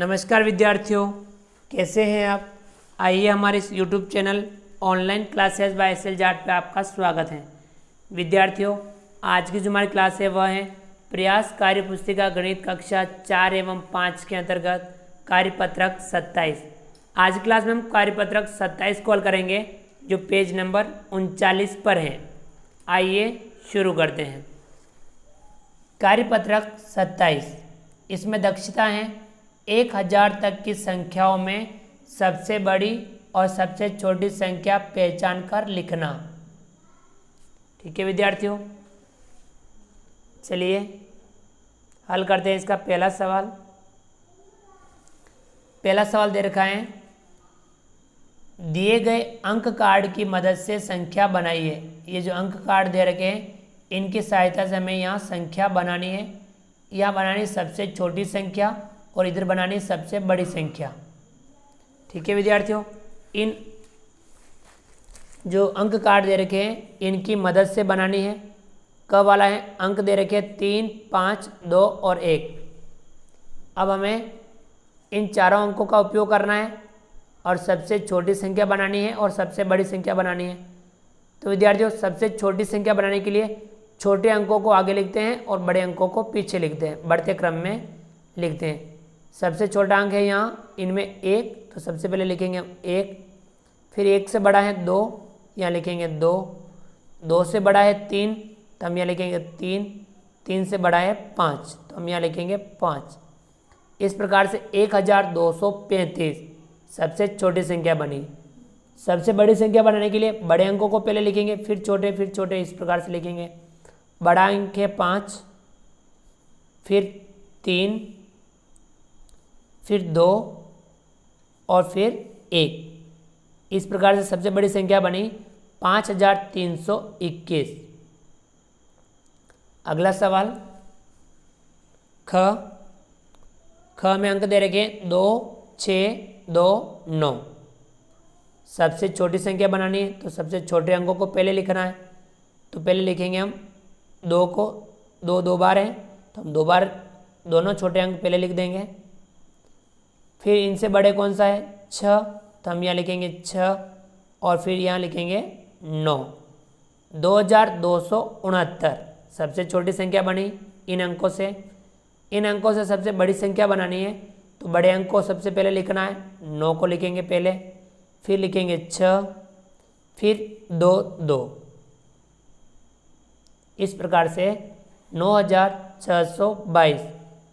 नमस्कार विद्यार्थियों, कैसे हैं आप। आइए हमारे इस YouTube channel online classes by S L Jat पर आपका स्वागत है। विद्यार्थियों, आज की जो हमारी क्लास है वह है प्रयास कार्य पुस्तिका गणित कक्षा 4 एवं 5 के अंतर्गत कार्यपत्रक 27। आज की क्लास में हम कार्यपत्रक 27 को हल करेंगे जो पेज नंबर 39 पर है। आइए शुरू करते हैं। कार्यपत्रक 27, इसमें दक्षता है 1000 तक की संख्याओं में सबसे बड़ी और सबसे छोटी संख्या पहचान कर लिखना। ठीक है विद्यार्थियों, चलिए हल करते हैं इसका पहला सवाल। पहला सवाल दे रखा है, दिए गए अंक कार्ड की मदद से संख्या बनाइए। ये जो अंक कार्ड दे रखे हैं इनकी सहायता से हमें यहाँ संख्या बनानी है। यहाँ बनानी सबसे छोटी संख्या और इधर बनानी सबसे बड़ी संख्या। ठीक है विद्यार्थियों, इन जो अंक कार्ड दे रखे हैं इनकी मदद से बनानी है। कब वाला है, अंक दे रखे हैं 3, 5, 2 और 1। अब हमें इन चारों अंकों का उपयोग करना है और सबसे छोटी संख्या बनानी है और सबसे बड़ी संख्या बनानी है। तो विद्यार्थियों, सबसे छोटी संख्या बनाने के लिए छोटे अंकों को आगे लिखते हैं और बड़े अंकों को पीछे लिखते हैं, बढ़ते क्रम में लिखते हैं। सबसे छोटा अंक है यहाँ इनमें 1, तो सबसे पहले लिखेंगे हम 1। फिर 1 से बड़ा है 2, यहाँ लिखेंगे 2। 2 से बड़ा है 3, तो हम यहाँ लिखेंगे 3। 3 से बड़ा है 5, तो हम यहाँ लिखेंगे 5। इस प्रकार से 1235 सबसे छोटी संख्या बनी। सबसे बड़ी संख्या बनाने के लिए बड़े अंकों को पहले लिखेंगे, फिर छोटे, इस प्रकार से लिखेंगे। बड़ा अंक है 5, फिर 3, फिर 2 और फिर 1। इस प्रकार से सबसे बड़ी संख्या बनी 5321। अगला सवाल, ख में अंक दे रखे 2, 6, 2, 9। सबसे छोटी संख्या बनानी है तो सबसे छोटे अंकों को पहले लिखना है। तो पहले लिखेंगे हम 2 को, 2 बार है तो हम 2 बार दोनों छोटे अंक पहले लिख देंगे। फिर इनसे बड़े कौन सा है 6, तो हम यहाँ लिखेंगे 6 और फिर यहाँ लिखेंगे 9। 2269 सबसे छोटी संख्या बनी इन अंकों से। इन अंकों से सबसे बड़ी संख्या बनानी है तो बड़े अंक को सबसे पहले लिखना है। 9 को लिखेंगे पहले, फिर लिखेंगे 6, फिर 2, 2। इस प्रकार से 9622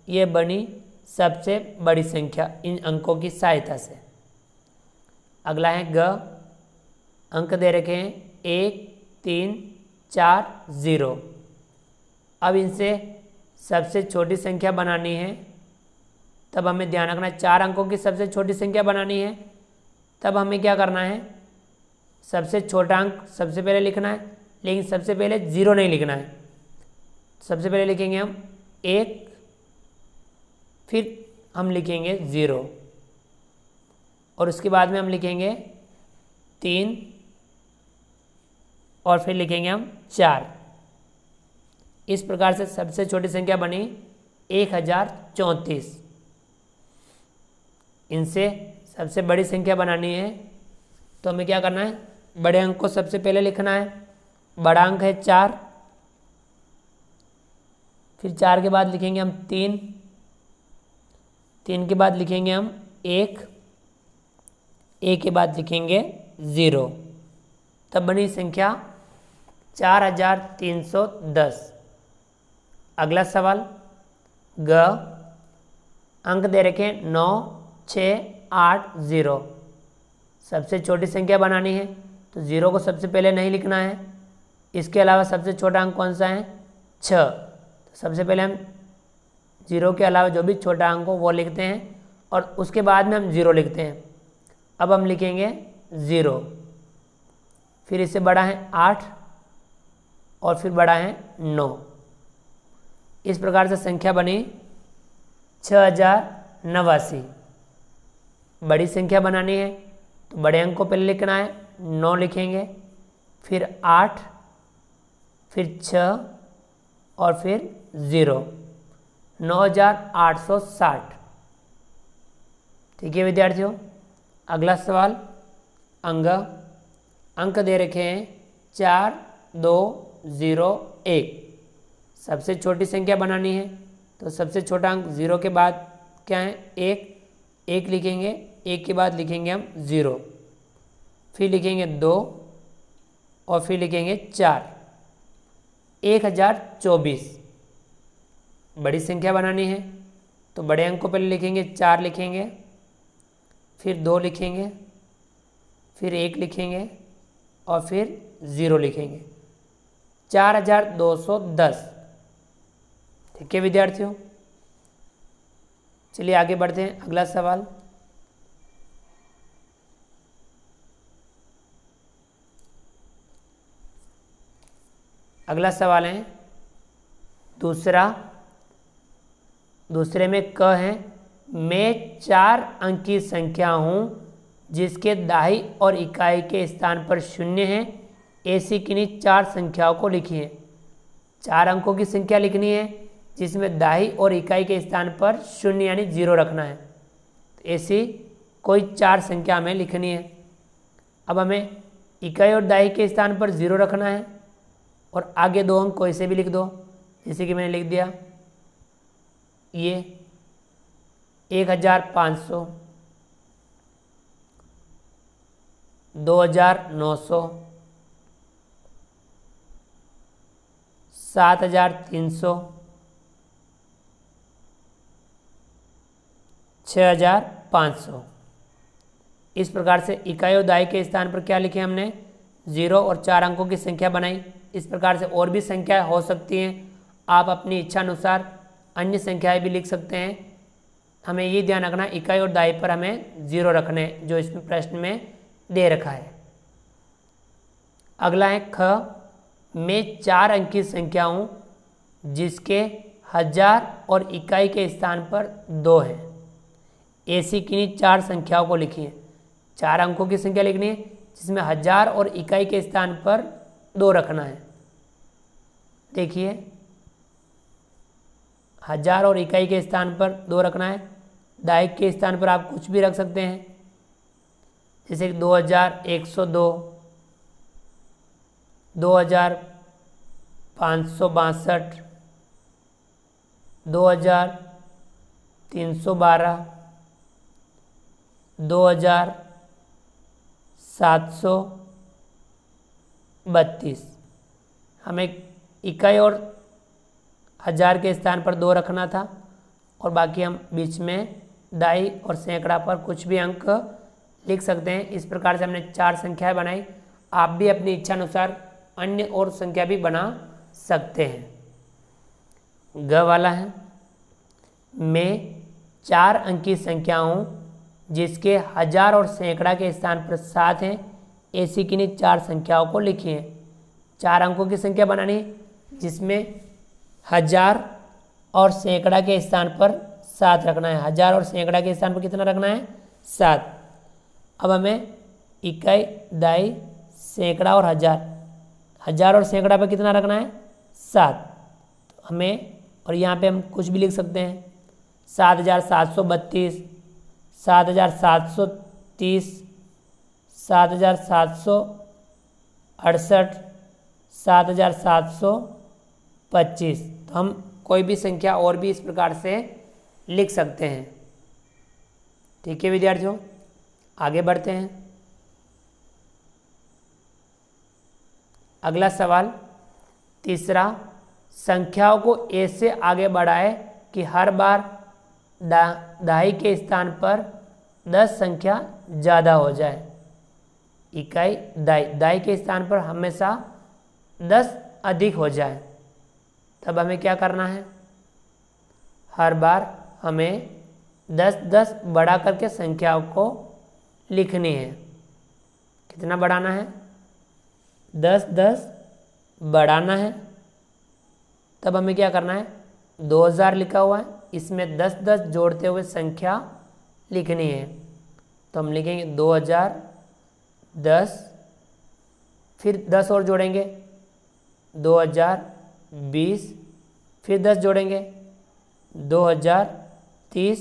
ये बनी सबसे बड़ी संख्या इन अंकों की सहायता से। अगला है ग, अंक दे रखे हैं 1, 3, 4, 0। अब इनसे सबसे छोटी संख्या बनानी है, तब हमें ध्यान रखना है 4 अंकों की सबसे छोटी संख्या बनानी है। तब हमें क्या करना है, सबसे छोटा अंक सबसे पहले लिखना है, लेकिन सबसे पहले 0 नहीं लिखना है। सबसे पहले लिखेंगे हम 1, फिर हम लिखेंगे 0 और उसके बाद में हम लिखेंगे 3 और फिर लिखेंगे हम 4। इस प्रकार से सबसे छोटी संख्या बनी 1034। इनसे सबसे बड़ी संख्या बनानी है तो हमें क्या करना है, बड़े अंक को सबसे पहले लिखना है। बड़ा अंक है 4, फिर 4 के बाद लिखेंगे हम 3। 3 के बाद लिखेंगे हम 1, 1 के बाद लिखेंगे 0। तब बनी संख्या 4310। अगला सवाल ग, अंक दे रखे 9, 6, 8, 0। सबसे छोटी संख्या बनानी है तो 0 को सबसे पहले नहीं लिखना है। इसके अलावा सबसे छोटा अंक कौन सा है 6, तो सबसे पहले हम 0 के अलावा जो भी छोटा अंक हो वो लिखते हैं और उसके बाद में हम 0 लिखते हैं। अब हम लिखेंगे 0, फिर इससे बड़ा है 8 और फिर बड़ा है 9। इस प्रकार से संख्या बनी 6089। बड़ी संख्या बनानी है तो बड़े अंक को पहले लिखना है, 9 लिखेंगे, फिर 8, फिर 6 और फिर 0। 9860। ठीक है विद्यार्थियों, अगला सवाल अंक दे रखे हैं 4, 2, 0, 1। सबसे छोटी संख्या बनानी है तो सबसे छोटा अंक 0 के बाद क्या है 1 लिखेंगे, 1 के बाद लिखेंगे हम 0, फिर लिखेंगे 2 और फिर लिखेंगे 4। 1024 बड़ी संख्या बनानी है तो बड़े अंक को पहले लिखेंगे, 4 लिखेंगे, फिर 2 लिखेंगे, फिर 1 लिखेंगे और फिर 0 लिखेंगे। 4210। ठीक है विद्यार्थियों, चलिए आगे बढ़ते हैं। अगला सवाल है दूसरे में क है, मैं 4 अंक की संख्या हूँ जिसके दाई और इकाई के स्थान पर 0 है, ऐसी किन्हीं 4 संख्याओं को लिखिए। 4 अंकों की संख्या लिखनी है जिसमें दाई और इकाई के स्थान पर 0 यानी 0 रखना है। तो ऐसी कोई 4 संख्या हमें लिखनी है। अब हमें इकाई और दाई के स्थान पर 0 रखना है और आगे 2 अंक कोई से भी लिख दो, जैसे कि मैंने लिख दिया ये 1500, 2900, 7300, 6500। इस प्रकार से इकाई और दाई के स्थान पर क्या लिखे हमने 0 और 4 अंकों की संख्या बनाई। इस प्रकार से और भी संख्या हो सकती हैं, आप अपनी इच्छा अनुसार अन्य संख्याएं भी लिख सकते हैं। हमें ये ध्यान रखना इकाई और दाई पर हमें 0 रखने जो इसमें प्रश्न में दे रखा है। अगला है ख, मैं 4 अंक की संख्या हूँ जिसके हजार और इकाई के स्थान पर 2 है, ऐसी किन्हीं 4 संख्याओं को लिखिए। 4 अंकों की संख्या लिखनी है जिसमें हजार और इकाई के स्थान पर 2 रखना है। देखिए हजार और इकाई के स्थान पर 2 रखना है, दाई के स्थान पर आप कुछ भी रख सकते हैं, जैसे 2102, 2562, 2312, 2732। हमें इकाई और हजार के स्थान पर 2 रखना था और बाकी हम बीच में दाई और सैकड़ा पर कुछ भी अंक लिख सकते हैं। इस प्रकार से हमने 4 संख्याएं बनाई। आप भी अपनी इच्छा अनुसार अन्य और संख्या भी बना सकते हैं। ग वाला है, मैं 4 अंक की संख्या हूँ जिसके हजार और सैकड़ा के स्थान पर 7 हैं, ऐसी किन्हीं 4 संख्याओं को लिखिए। 4 अंकों की संख्या बनानी जिसमें हजार और सैकड़ा के स्थान पर 7 रखना है। हजार और सैकड़ा के स्थान पर कितना रखना है 7। अब हमें इकाई, दाई, सैकड़ा और हजार और सैकड़ा पर कितना रखना है 7। तो हमें और यहाँ पे हम कुछ भी लिख सकते हैं 7732, 7730, 7768, 7725। तो हम कोई भी संख्या और भी इस प्रकार से लिख सकते हैं। ठीक है विद्यार्थियों, आगे बढ़ते हैं। अगला सवाल तीसरा, संख्याओं को ऐसे आगे बढ़ाए कि हर बार दाई के स्थान पर 10 संख्या ज़्यादा हो जाए। इकाई दाई के स्थान पर हमेशा 10 अधिक हो जाए। तब हमें क्या करना है, हर बार हमें 10 बढ़ा करके संख्याओं को लिखनी है। कितना बढ़ाना है 10 बढ़ाना है। तब हमें क्या करना है 2000 लिखा हुआ है, इसमें 10 जोड़ते हुए संख्या लिखनी है। तो हम लिखेंगे 2010, फिर 10 और जोड़ेंगे 2020, फिर 10 जोड़ेंगे 2030,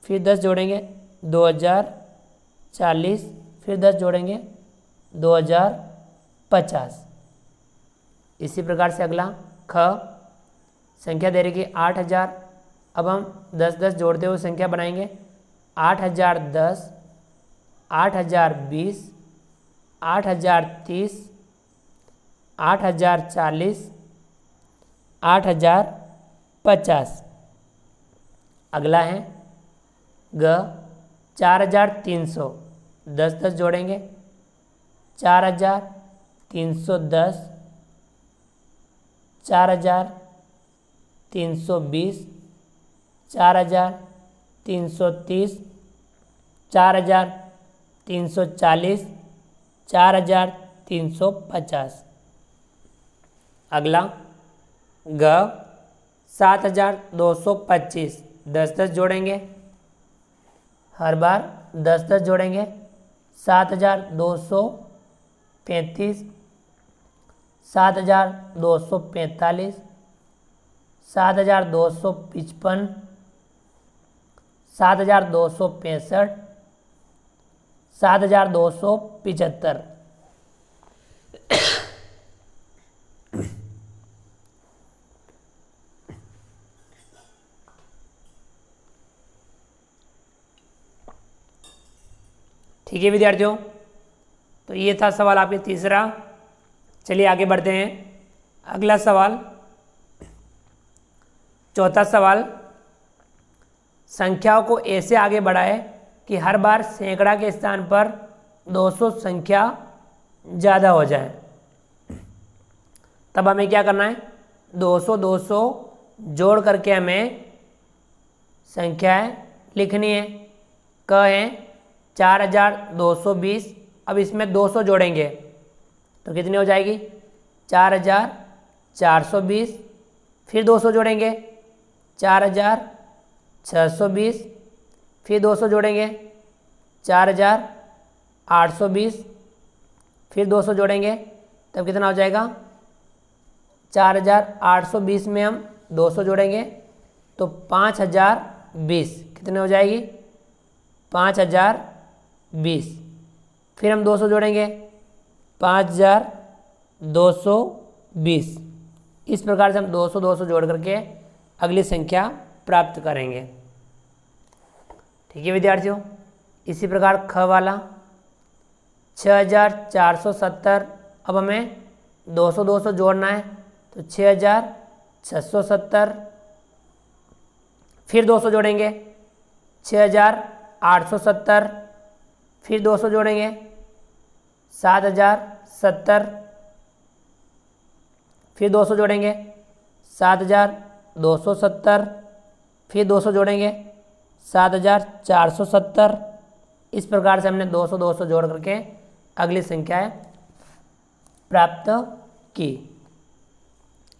फिर 10 जोड़ेंगे 2040, फिर 10 जोड़ेंगे 2050। इसी प्रकार से अगला ख, संख्या दे रखी 8000। अब हम 10-10 जोड़ते हुए संख्या बनाएंगे। 8010, 8020, 8030, 8040, 8050। अगला है ग, 4300, 10-10 जोड़ेंगे 4310, 4320, 4330, 4340, 4350। अगला ग, 7225, 10-10 जोड़ेंगे, हर बार 10-10 जोड़ेंगे। 7235, 7245, 7255, 7265, 7275। ठीक है विद्यार्थियों, तो ये था सवाल आपके तीसरा। चलिए आगे बढ़ते हैं। अगला सवाल, चौथा सवाल, संख्याओं को ऐसे आगे बढ़ाए कि हर बार सैकड़ा के स्थान पर 200 संख्या ज़्यादा हो जाए। तब हमें क्या करना है, 200 जोड़ करके हमें संख्याएं लिखनी है। क है 4220। अब इसमें 200 जोड़ेंगे तो कितनी हो जाएगी, 4420। फिर 200 जोड़ेंगे 4620। फिर 200 जोड़ेंगे 4820। फिर 200 जोड़ेंगे तब कितना हो जाएगा, 4820 में हम 200 जोड़ेंगे तो 5020 कितने हो जाएगी, 5020। फिर हम 200 जोड़ेंगे 5220। इस प्रकार से हम 200 जोड़ करके अगली संख्या प्राप्त करेंगे। ठीक है विद्यार्थियों, इसी प्रकार ख वाला 6470। अब हमें 200 जोड़ना है तो 6670। फिर 200 जोड़ेंगे 6870। फिर 200 जोड़ेंगे 7070। फिर 200 जोड़ेंगे 7270। फिर 200 जोड़ेंगे 7470। इस प्रकार से हमने 200 जोड़ करके अगली संख्याएं प्राप्त की।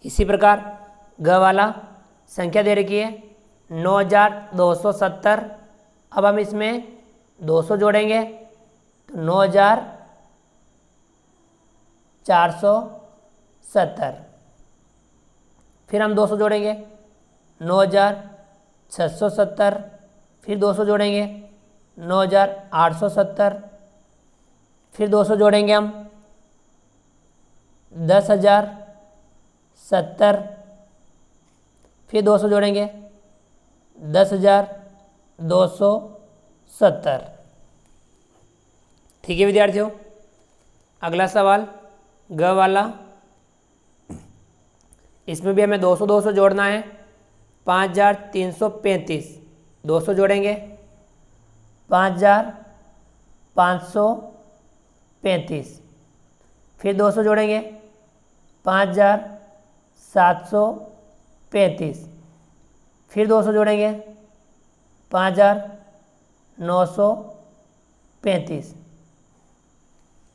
इसी प्रकार ग वाला संख्या दे रखी है 9270। अब हम इसमें 200 जोड़ेंगे तो 9470। फिर हम 200 जोड़ेंगे 9670। फिर 200 जोड़ेंगे 9870। फिर 200 जोड़ेंगे हम 10070। फिर 200 जोड़ेंगे 10270। ठीक है विद्यार्थियों, अगला सवाल ग वाला, इसमें भी हमें 200 जोड़ना है। 5335, 200 जोड़ेंगे 5535। फिर 200 जोड़ेंगे 5735। फिर 200 जोड़ेंगे 5935।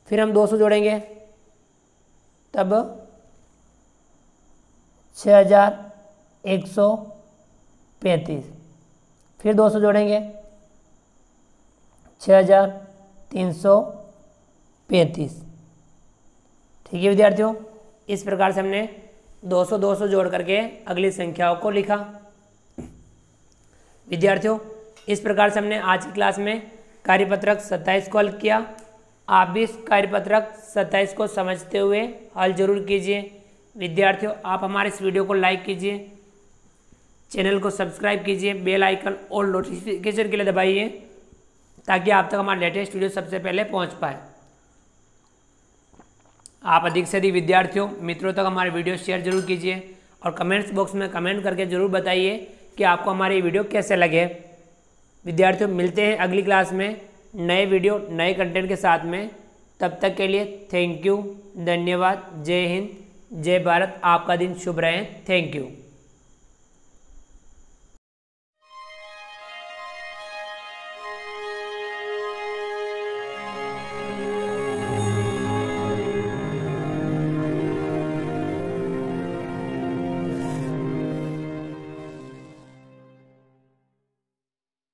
फिर हम 200 जोड़ेंगे तब 6135। फिर 200 जोड़ेंगे 6335। ठीक है विद्यार्थियों, इस प्रकार से हमने 200 जोड़ करके अगली संख्याओं को लिखा। विद्यार्थियों, इस प्रकार से हमने आज की क्लास में कार्यपत्रक 27 को हल किया। आप भी इस कार्यपत्रक 27 को समझते हुए हल जरूर कीजिए। विद्यार्थियों, आप हमारे इस वीडियो को लाइक कीजिए, चैनल को सब्सक्राइब कीजिए, बेल आइकन और नोटिफिकेशन के लिए दबाइए ताकि आप तक हमारा लेटेस्ट वीडियो सबसे पहले पहुंच पाए। आप अधिक से अधिक विद्यार्थियों मित्रों तक हमारे वीडियो शेयर जरूर कीजिए और कमेंट्स बॉक्स में कमेंट करके जरूर बताइए कि आपको हमारे वीडियो कैसे लगे। विद्यार्थियों, मिलते हैं अगली क्लास में नए वीडियो नए कंटेंट के साथ में। तब तक के लिए थैंक यू, धन्यवाद, जय हिंद, जय भारत। आपका दिन शुभ रहे। Thank you.